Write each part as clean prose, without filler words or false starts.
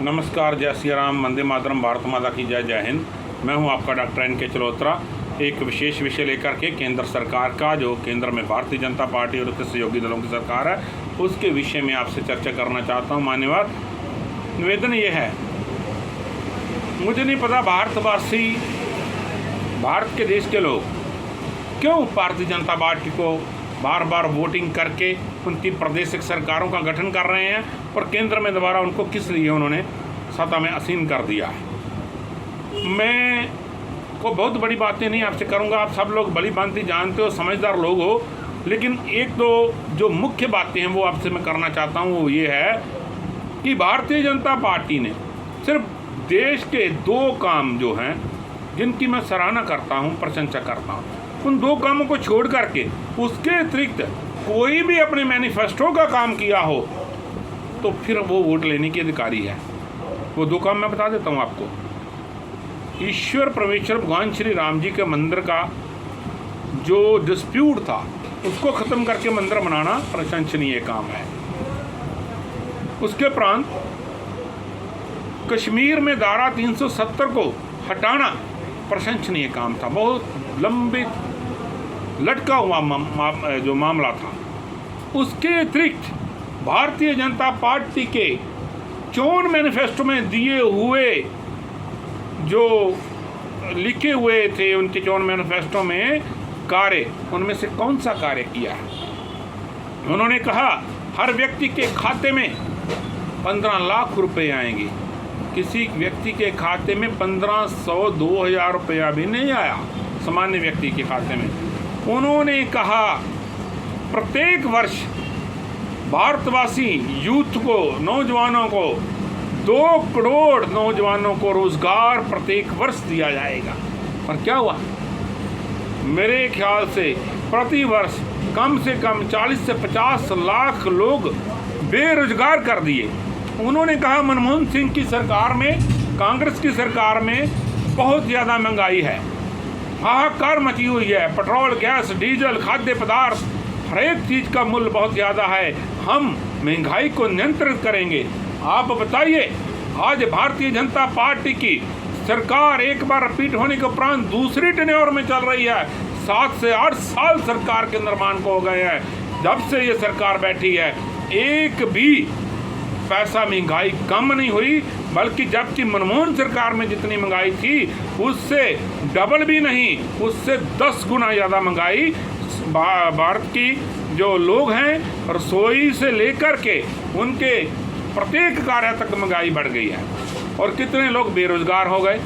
नमस्कार, जय श्री राम, वंदे मातरम, भारत माता की जय, जय हिंद। मैं हूं आपका डॉक्टर एन के चलोत्रा। एक विशेष विषय लेकर के केंद्र सरकार का, जो केंद्र में भारतीय जनता पार्टी और उसके सहयोगी दलों की सरकार है, उसके विषय में आपसे चर्चा करना चाहता हूं। मान्यवर, निवेदन ये है, मुझे नहीं पता भारतवासी, भारत के देश के लोग क्यों भारतीय जनता पार्टी को बार बार वोटिंग करके उनकी प्रादेशिक सरकारों का गठन कर रहे हैं और केंद्र में दोबारा उनको किस लिए उन्होंने सत्ता में आसीन कर दिया है। मैं को बहुत बड़ी बातें नहीं आपसे करूंगा, आप सब लोग भली भांति जानते हो, समझदार लोग हो, लेकिन एक दो जो मुख्य बातें हैं वो आपसे मैं करना चाहता हूँ। वो ये है कि भारतीय जनता पार्टी ने सिर्फ देश के दो काम जो हैं, जिनकी मैं सराहना करता हूँ, प्रशंसा करता हूँ, उन दो कामों को छोड़ करके उसके अतिरिक्त कोई भी अपने मैनिफेस्टो का काम किया हो तो फिर वो वोट लेने के अधिकारी है। वो दो काम मैं बता देता हूँ आपको। ईश्वर परमेश्वर भगवान श्री राम जी के मंदिर का जो डिस्प्यूट था उसको ख़त्म करके मंदिर बनाना प्रशंसनीय काम है। उसके उपरांत कश्मीर में धारा 370 को हटाना प्रशंसनीय काम था। बहुत लंबे लटका हुआ जो मामला था। उसके अतिरिक्त भारतीय जनता पार्टी के चोन मैनिफेस्टो में दिए हुए जो लिखे हुए थे, उनके चोन मैनिफेस्टो में कार्य, उनमें से कौन सा कार्य किया है? उन्होंने कहा हर व्यक्ति के खाते में 15 लाख रुपए आएंगे। किसी व्यक्ति के खाते में 1500 2000 रुपया भी नहीं आया, सामान्य व्यक्ति के खाते में। उन्होंने कहा प्रत्येक वर्ष भारतवासी यूथ को, नौजवानों को, 2 करोड़ नौजवानों को रोजगार प्रत्येक वर्ष दिया जाएगा। और क्या हुआ? मेरे ख्याल से प्रति वर्ष कम से कम 40 से 50 लाख लोग बेरोजगार कर दिए। उन्होंने कहा मनमोहन सिंह की सरकार में, कांग्रेस की सरकार में बहुत ज़्यादा महंगाई है, हाहाकार मची हुई है। पेट्रोल, गैस, डीजल, खाद्य पदार्थ, हर एक चीज़ का मूल्य बहुत ज़्यादा है। हम महंगाई को नियंत्रित करेंगे। आप बताइए, आज भारतीय जनता पार्टी की सरकार एक बार रिपीट होने के उपरांत दूसरी टेन्योर में चल रही है। 7 से 8 साल सरकार के निर्माण को हो गए हैं। जब से ये सरकार बैठी है, एक भी पैसा महंगाई कम नहीं हुई, बल्कि जबकि मनमोहन सरकार में जितनी महंगाई थी उससे डबल भी नहीं, उससे 10 गुना ज़्यादा महंगाई भारत की जो लोग हैं, रसोई से लेकर के उनके प्रत्येक कार्य तक महंगाई बढ़ गई है। और कितने लोग बेरोजगार हो गए।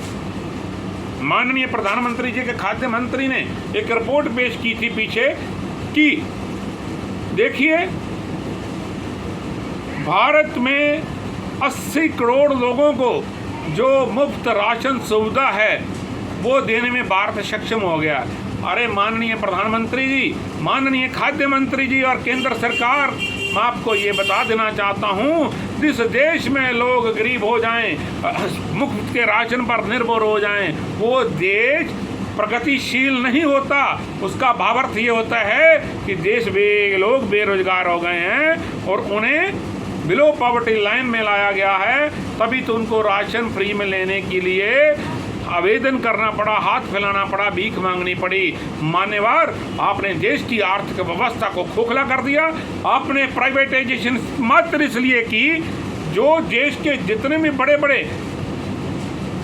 माननीय प्रधानमंत्री जी के खाद्य मंत्री ने एक रिपोर्ट पेश की थी पीछे कि देखिए, भारत में 80 करोड़ लोगों को जो मुफ्त राशन सुविधा है वो देने में भारत सक्षम हो गया। अरे माननीय प्रधानमंत्री जी, माननीय खाद्य मंत्री जी और केंद्र सरकार, मैं आपको ये बता देना चाहता हूँ, जिस देश में लोग गरीब हो जाएं, मुफ्त के राशन पर निर्भर हो जाएं, वो देश प्रगतिशील नहीं होता। उसका भावार्थ ये होता है कि देश में लोग बेरोजगार हो गए हैं और उन्हें बिलो पॉवर्टी लाइन में लाया गया है। तभी तो उनको राशन फ्री में लेने के लिए आवेदन करना पड़ा, हाथ फैलाना पड़ा, भीख मांगनी पड़ी। मान्यवर, आपने देश की आर्थिक व्यवस्था को खोखला कर दिया। आपने प्राइवेटाइजेशन मात्र इसलिए की, जो देश के जितने भी बड़े बड़े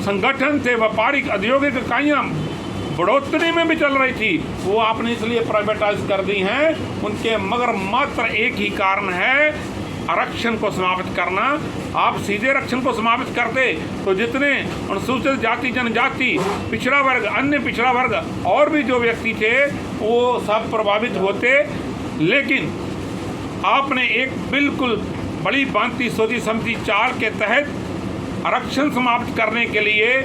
संगठन थे, व्यापारिक औद्योगिक इकाइयाँ बढ़ोतरी में भी चल रही थी, वो आपने इसलिए प्राइवेटाइज कर दी हैं उनके, मगर मात्र एक ही कारण है, आरक्षण को समाप्त करना। आप सीधे आरक्षण को समाप्त करते तो जितने अनुसूचित जाति, जनजाति, पिछड़ा वर्ग, अन्य पिछड़ा वर्ग और भी जो व्यक्ति थे वो सब प्रभावित होते। लेकिन आपने एक बिल्कुल बड़ी भांति सोची समझी चाल के तहत आरक्षण समाप्त करने के लिए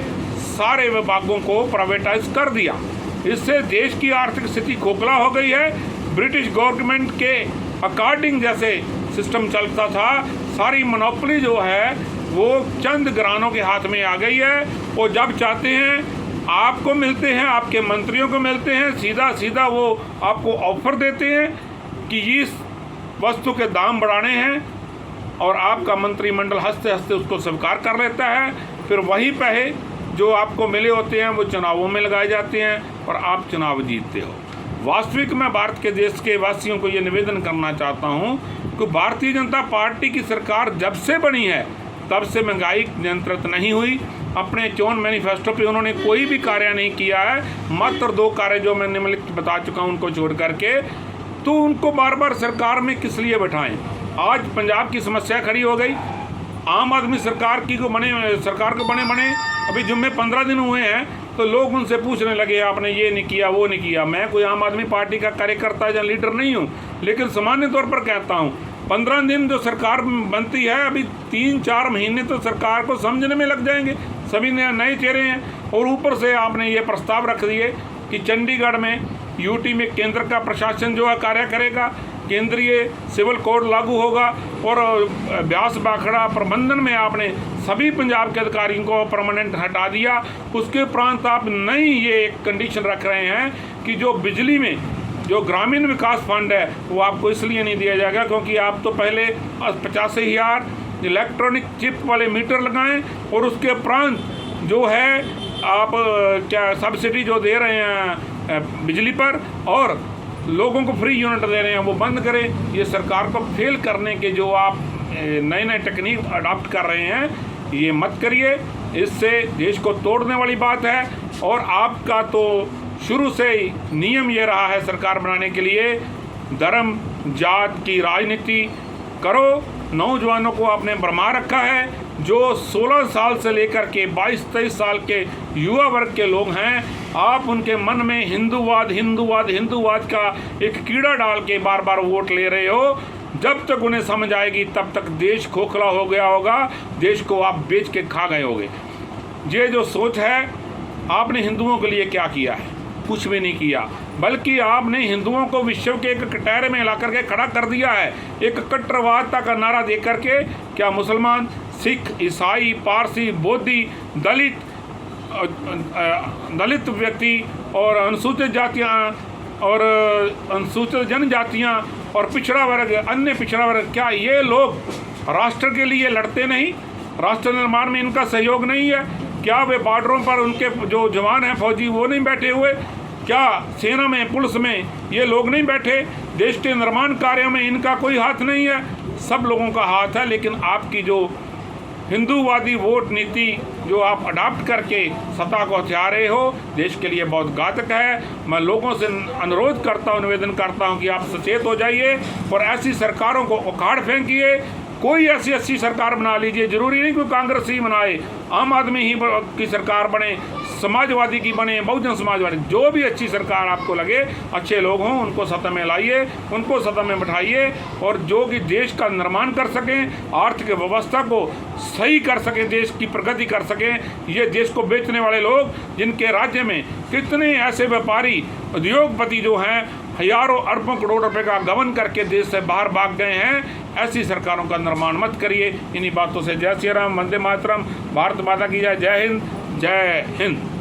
सारे विभागों को प्राइवेटाइज कर दिया। इससे देश की आर्थिक स्थिति खोखला हो गई है। ब्रिटिश गवर्नमेंट के अकॉर्डिंग जैसे सिस्टम चलता था, सारी मोनोपोली जो है वो चंद घरानों के हाथ में आ गई है। वो जब चाहते हैं आपको मिलते हैं, आपके मंत्रियों को मिलते हैं, सीधा सीधा वो आपको ऑफर देते हैं कि इस वस्तु के दाम बढ़ाने हैं, और आपका मंत्रिमंडल हंसते हंसते उसको स्वीकार कर लेता है। फिर वही पैसे जो आपको मिले होते हैं वो चुनावों में लगाए जाते हैं और आप चुनाव जीतते हो। वास्तविक मैं भारत के देश के वासियों को ये निवेदन करना चाहता हूँ कि भारतीय जनता पार्टी की सरकार जब से बनी है तब से महंगाई नियंत्रित नहीं हुई। अपने चोन मैनिफेस्टो पे उन्होंने कोई भी कार्य नहीं किया है, मात्र 2 कार्य जो मैं निम्नलिखित बता चुका हूँ उनको छोड़ करके। तो उनको बार बार सरकार में किस लिए बैठाएं? आज पंजाब की समस्या खड़ी हो गई, आम आदमी सरकार को बने अभी जुम्मे 15 दिन हुए हैं तो लोग उनसे पूछने लगे आपने ये नहीं किया वो नहीं किया। मैं कोई आम आदमी पार्टी का कार्यकर्ता या लीडर नहीं हूँ, लेकिन सामान्य तौर पर कहता हूँ 15 दिन जो सरकार बनती है, अभी 3-4 महीने तो सरकार को समझने में लग जाएंगे। सभी नए चेहरे हैं और ऊपर से आपने ये प्रस्ताव रख दिए कि चंडीगढ़ में यूटी में केंद्र का प्रशासन जो है कार्य करेगा, केंद्रीय सिविल कोड लागू होगा और ब्यास बाखड़ा प्रबंधन में आपने सभी पंजाब के अधिकारियों को परमानेंट हटा दिया। उसके उपरांत आप नई ये एक कंडीशन रख रहे हैं कि जो बिजली में जो ग्रामीण विकास फंड है वो आपको इसलिए नहीं दिया जाएगा क्योंकि आप तो पहले 85,000 इलेक्ट्रॉनिक चिप वाले मीटर लगाएं और उसके उपरांत जो है आप क्या सब्सिडी जो दे रहे हैं बिजली पर और लोगों को फ्री यूनिट दे रहे हैं वो बंद करें। ये सरकार को फेल करने के जो आप नए टेक्निक अडॉप्ट कर रहे हैं ये मत करिए, इससे देश को तोड़ने वाली बात है। और आपका तो शुरू से ही नियम ये रहा है सरकार बनाने के लिए धर्म जात की राजनीति करो। नौजवानों को आपने भरमा रखा है, जो 16 साल से लेकर के 22-23 साल के युवा वर्ग के लोग हैं, आप उनके मन में हिंदूवाद का एक कीड़ा डाल के बार बार वोट ले रहे हो। जब तक उन्हें समझ आएगी तब तक देश खोखला हो गया होगा, देश को आप बेच के खा गए होगे। ये जो सोच है, आपने हिंदुओं के लिए क्या किया है? कुछ भी नहीं किया, बल्कि आपने हिंदुओं को विश्व के एक कटहरे में ला करके खड़ा कर दिया है, एक कट्टरवादता का नारा दे करके। क्या मुसलमान, सिख, ईसाई, पारसी, बोधी, दलित व्यक्ति और अनुसूचित जातियाँ और अनुसूचित जनजातियाँ और पिछड़ा वर्ग, अन्य पिछड़ा वर्ग, क्या ये लोग राष्ट्र के लिए लड़ते नहीं? राष्ट्र निर्माण में इनका सहयोग नहीं है? क्या वे बॉर्डरों पर उनके जो जवान हैं फौजी वो नहीं बैठे हुए? क्या सेना में पुलिस में ये लोग नहीं बैठे? देश के निर्माण कार्यों में इनका कोई हाथ नहीं है? सब लोगों का हाथ है। लेकिन आपकी जो हिंदूवादी वोट नीति जो आप अडॉप्ट करके सत्ता को हथिया रहे हो, देश के लिए बहुत घातक है। मैं लोगों से अनुरोध करता हूँ, निवेदन करता हूँ कि आप सचेत हो जाइए और ऐसी सरकारों को उखाड़ फेंकिए। कोई ऐसी अच्छी सरकार बना लीजिए, जरूरी नहीं कोई कांग्रेस ही बनाए, आम आदमी ही की सरकार बने, समाजवादी की बने, बहुजन समाजवादी, जो भी अच्छी सरकार आपको लगे, अच्छे लोग हों, उनको सत्ता में लाइए, उनको सत्ता में बिठाइए और जो कि देश का निर्माण कर सकें, आर्थिक व्यवस्था को सही कर सकें, देश की प्रगति कर सकें। ये देश को बेचने वाले लोग, जिनके राज्य में कितने ऐसे व्यापारी उद्योगपति जो हैं हजारों अरबों करोड़ रुपए का गबन करके देश से बाहर भाग गए हैं, ऐसी सरकारों का निर्माण मत करिए। इन्हीं बातों से जय श्री राम, वंदे मातरम, भारत माता की जय, जय हिंद, जय हिंद।